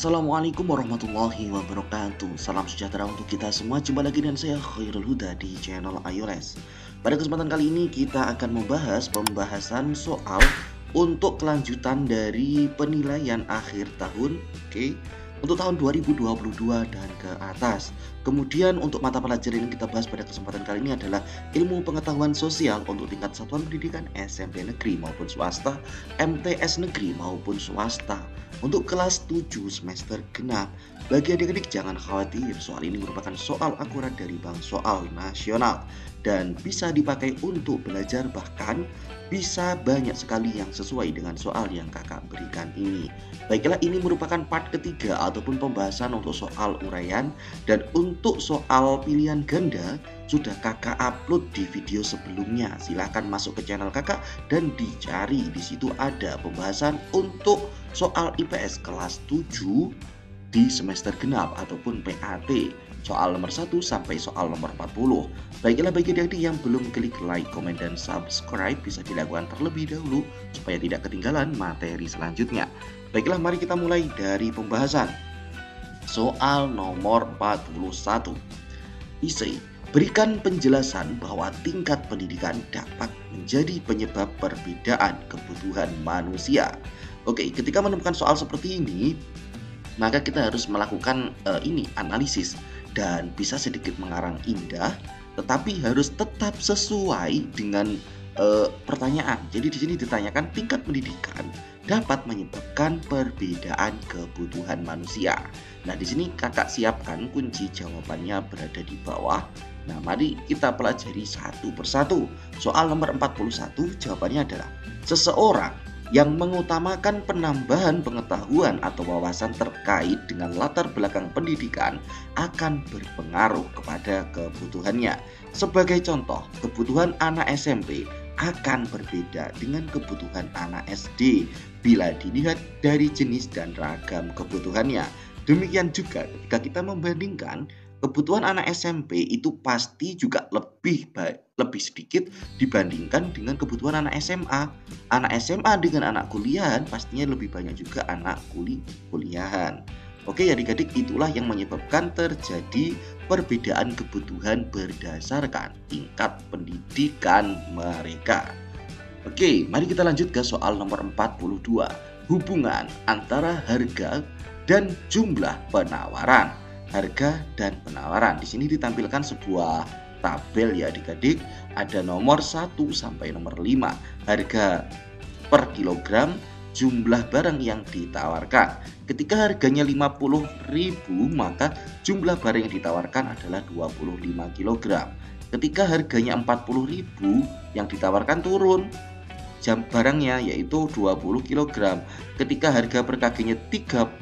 Assalamualaikum warahmatullahi wabarakatuh. Salam sejahtera untuk kita semua. Jumpa lagi dengan saya Khairul Huda di channel iOS. Pada kesempatan kali ini kita akan membahas pembahasan soal untuk kelanjutan dari penilaian akhir tahun, oke, untuk tahun 2022 dan ke atas. Kemudian untuk mata pelajaran yang kita bahas pada kesempatan kali ini adalah ilmu pengetahuan sosial untuk tingkat satuan pendidikan SMP negeri maupun swasta, MTS negeri maupun swasta. Untuk kelas 7 semester genap, bagi adik-adik jangan khawatir, soal ini merupakan soal akurat dari Bank Soal Nasional dan bisa dipakai untuk belajar, bahkan bisa banyak sekali yang sesuai dengan soal yang kakak berikan ini. Baiklah, ini merupakan part ketiga ataupun pembahasan untuk soal uraian, dan untuk soal pilihan ganda sudah kakak upload di video sebelumnya. Silahkan masuk ke channel kakak dan dicari, di situ ada pembahasan untuk soal IPS kelas 7 di semester genap ataupun PAT, soal nomor 1 sampai soal nomor 40. Baiklah, bagi adik-adik yang belum klik like, komen, dan subscribe bisa dilakukan terlebih dahulu supaya tidak ketinggalan materi selanjutnya. Baiklah, mari kita mulai dari pembahasan. Soal nomor 41. Isi, berikan penjelasan bahwa tingkat pendidikan dapat menjadi penyebab perbedaan kebutuhan manusia. Oke, ketika menemukan soal seperti ini, maka kita harus melakukan analisis, dan bisa sedikit mengarang indah, tetapi harus tetap sesuai dengan pertanyaan. Jadi di sini ditanyakan tingkat pendidikan dapat menyebabkan perbedaan kebutuhan manusia. Nah, di sini kakak siapkan kunci jawabannya berada di bawah. Nah, mari kita pelajari satu persatu. Soal nomor 41 jawabannya adalah seseorang yang mengutamakan penambahan pengetahuan atau wawasan terkait dengan latar belakang pendidikan akan berpengaruh kepada kebutuhannya. Sebagai contoh, kebutuhan anak SMP akan berbeda dengan kebutuhan anak SD bila dilihat dari jenis dan ragam kebutuhannya. Demikian juga ketika kita membandingkan, kebutuhan anak SMP itu pasti juga lebih sedikit dibandingkan dengan kebutuhan anak SMA. Anak SMA dengan anak kuliahan pastinya lebih banyak juga anak kuliahan. Oke adik-adik, itulah yang menyebabkan terjadi perbedaan kebutuhan berdasarkan tingkat pendidikan mereka. Oke, mari kita lanjut ke soal nomor 42. Hubungan antara harga dan jumlah penawaran. Harga dan penawaran. Di sini ditampilkan sebuah tabel ya adik-adik. Ada nomor 1 sampai nomor 5. Harga per kilogram, jumlah barang yang ditawarkan. Ketika harganya 50.000, maka jumlah barang yang ditawarkan adalah 25 kg. Ketika harganya 40.000, yang ditawarkan turun jam barangnya yaitu 20 kg. Ketika harga per kg-nya 30.000,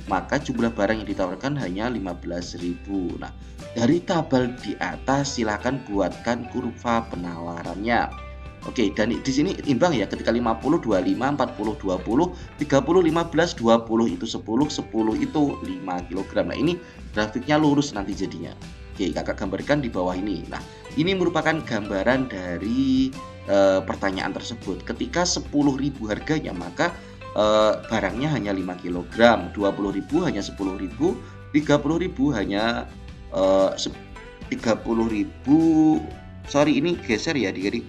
maka jumlah barang yang ditawarkan hanya 15.000. Nah, dari tabel di atas silakan buatkan kurva penawarannya. Oke, dan di sini imbang ya, ketika 50 25, 40 20, 30 15, 20 itu 10, 10 itu 5 kg. Nah, ini grafiknya lurus nanti jadinya. Oke, kakak gambarkan di bawah ini. Nah, ini merupakan gambaran dari pertanyaan tersebut. Ketika 10.000 harganya, maka barangnya hanya 5 kg, 20.000 hanya 10.000, 30.000 hanya 30.000. Sorry, ini geser ya adik-adik.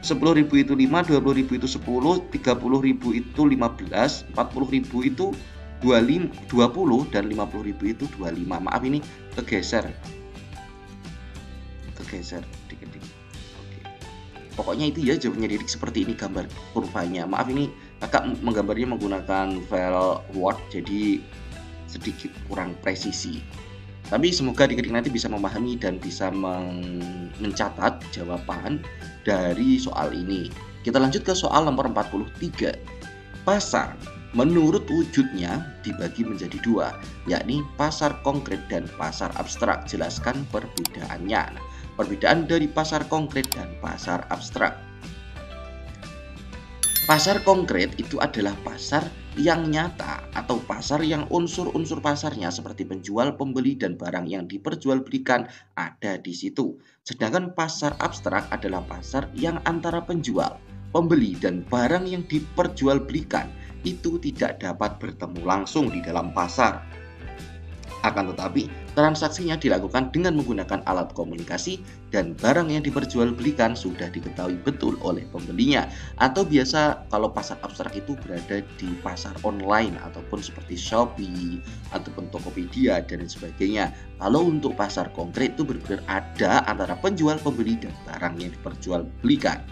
10.000 itu 5, 20.000 itu 10, 30.000 itu 15, 40.000 itu 20, dan 50.000 itu 25. Maaf, ini kegeser dikit-dikit. Oke. Pokoknya itu ya jawabannya Didik, seperti ini gambar kurvanya. Maaf, ini kakak menggambarnya menggunakan file Word, jadi sedikit kurang presisi. Tapi semoga adik-adik nanti bisa memahami dan bisa mencatat jawaban dari soal ini. Kita lanjut ke soal nomor 43. Pasar menurut wujudnya dibagi menjadi dua, yakni pasar konkret dan pasar abstrak. Jelaskan perbedaannya. Nah, perbedaan dari pasar konkret dan pasar abstrak. Pasar konkret itu adalah pasar yang nyata atau pasar yang unsur-unsur pasarnya seperti penjual, pembeli, dan barang yang diperjualbelikan ada di situ. Sedangkan pasar abstrak adalah pasar yang antara penjual, pembeli, dan barang yang diperjualbelikan itu tidak dapat bertemu langsung di dalam pasar. Akan tetapi, transaksinya dilakukan dengan menggunakan alat komunikasi dan barang yang diperjualbelikan sudah diketahui betul oleh pembelinya. Atau biasa kalau pasar abstrak itu berada di pasar online ataupun seperti Shopee ataupun Tokopedia dan lain sebagainya. Kalau untuk pasar konkret itu benar-benar ada antara penjual, pembeli, dan barang yang diperjualbelikan.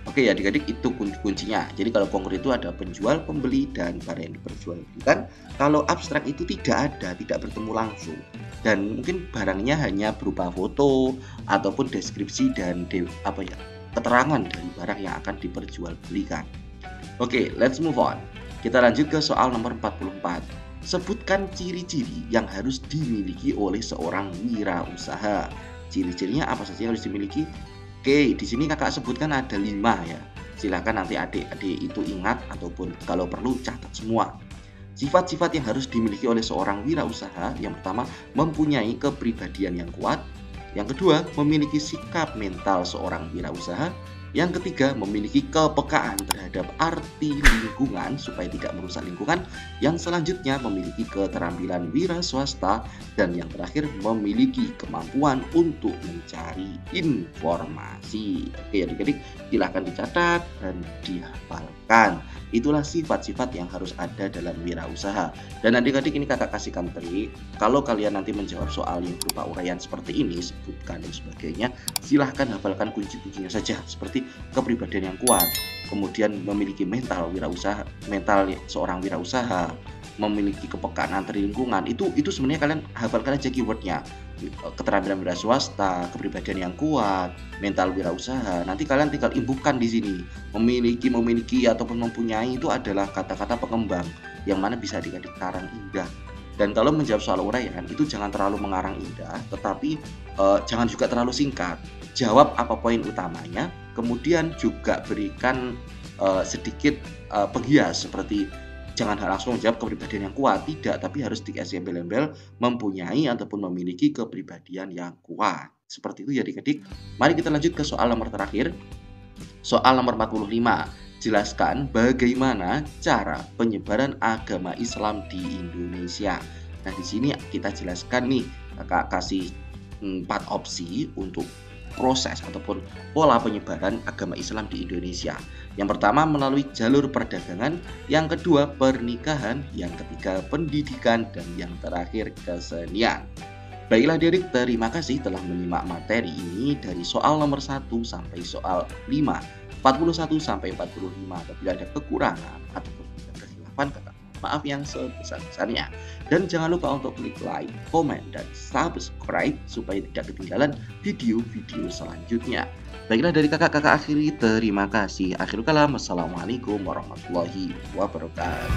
Oke ya adik-adik, itu kuncinya. Jadi kalau konkret itu ada penjual, pembeli, dan barang yang diperjualbelikan. Kalau abstrak itu tidak ada, tidak bertemu langsung. Dan mungkin barangnya hanya berupa foto ataupun deskripsi dan keterangan dari barang yang akan diperjualbelikan. Oke, let's move on. Kita lanjut ke soal nomor 44. Sebutkan ciri-ciri yang harus dimiliki oleh seorang wirausaha. Ciri-cirinya apa saja yang harus dimiliki? Oke, di sini kakak sebutkan ada 5 ya. Silakan nanti adik-adik itu ingat ataupun kalau perlu catat semua. Sifat-sifat yang harus dimiliki oleh seorang wirausaha, yang pertama mempunyai kepribadian yang kuat, yang kedua memiliki sikap mental seorang wirausaha, yang ketiga memiliki kepekaan terhadap arti lingkungan supaya tidak merusak lingkungan, yang selanjutnya memiliki keterampilan wira swasta, dan yang terakhir memiliki kemampuan untuk mencari informasi. Oke adik-adik, silahkan dicatat dan dihafalkan. Itulah sifat-sifat yang harus ada dalam wirausaha. Dan adik-adik, ini kakak kasihkan trik. Kalau kalian nanti menjawab soal yang berupa uraian seperti ini, sebutkan dan sebagainya, silahkan hafalkan kunci-kuncinya saja. Seperti kepribadian yang kuat, kemudian memiliki mental wirausaha, mental seorang wirausaha, memiliki kepekaan antar lingkungan. Itu sebenarnya kalian hafalkan aja keywordnya. Keterampilan wira swasta, kepribadian yang kuat, mental wirausaha. Nanti kalian tinggal imbuhkan di sini. Memiliki ataupun mempunyai itu adalah kata-kata pengembang yang mana bisa adik-adik karang indah. Dan kalau menjawab soal uraian itu jangan terlalu mengarang indah, tetapi jangan juga terlalu singkat. Jawab apa poin utamanya, kemudian juga berikan sedikit penghias seperti jangan langsung menjawab kepribadian yang kuat, tidak, tapi harus dikasih embel-embel mempunyai ataupun memiliki kepribadian yang kuat. Seperti itu ya adik-adik. Mari kita lanjut ke soal nomor terakhir. Soal nomor 45. Jelaskan bagaimana cara penyebaran agama Islam di Indonesia. Nah, di sini kita jelaskan nih, kakak kasih 4 opsi untuk proses ataupun pola penyebaran agama Islam di Indonesia. Yang pertama melalui jalur perdagangan, yang kedua pernikahan, yang ketiga pendidikan, dan yang terakhir kesenian. Baiklah adik-adik, terima kasih telah menyimak materi ini dari soal nomor 1 sampai soal 5, 41 sampai 45. Apabila ada kekurangan ataupun ada kesilapan, kakak maaf yang sebesar-besarnya. Dan jangan lupa untuk klik like, komen, dan subscribe supaya tidak ketinggalan video-video selanjutnya. Baiklah dari kakak-kakak akhiri, terima kasih. Akhirul kalam, wassalamualaikum warahmatullahi wabarakatuh.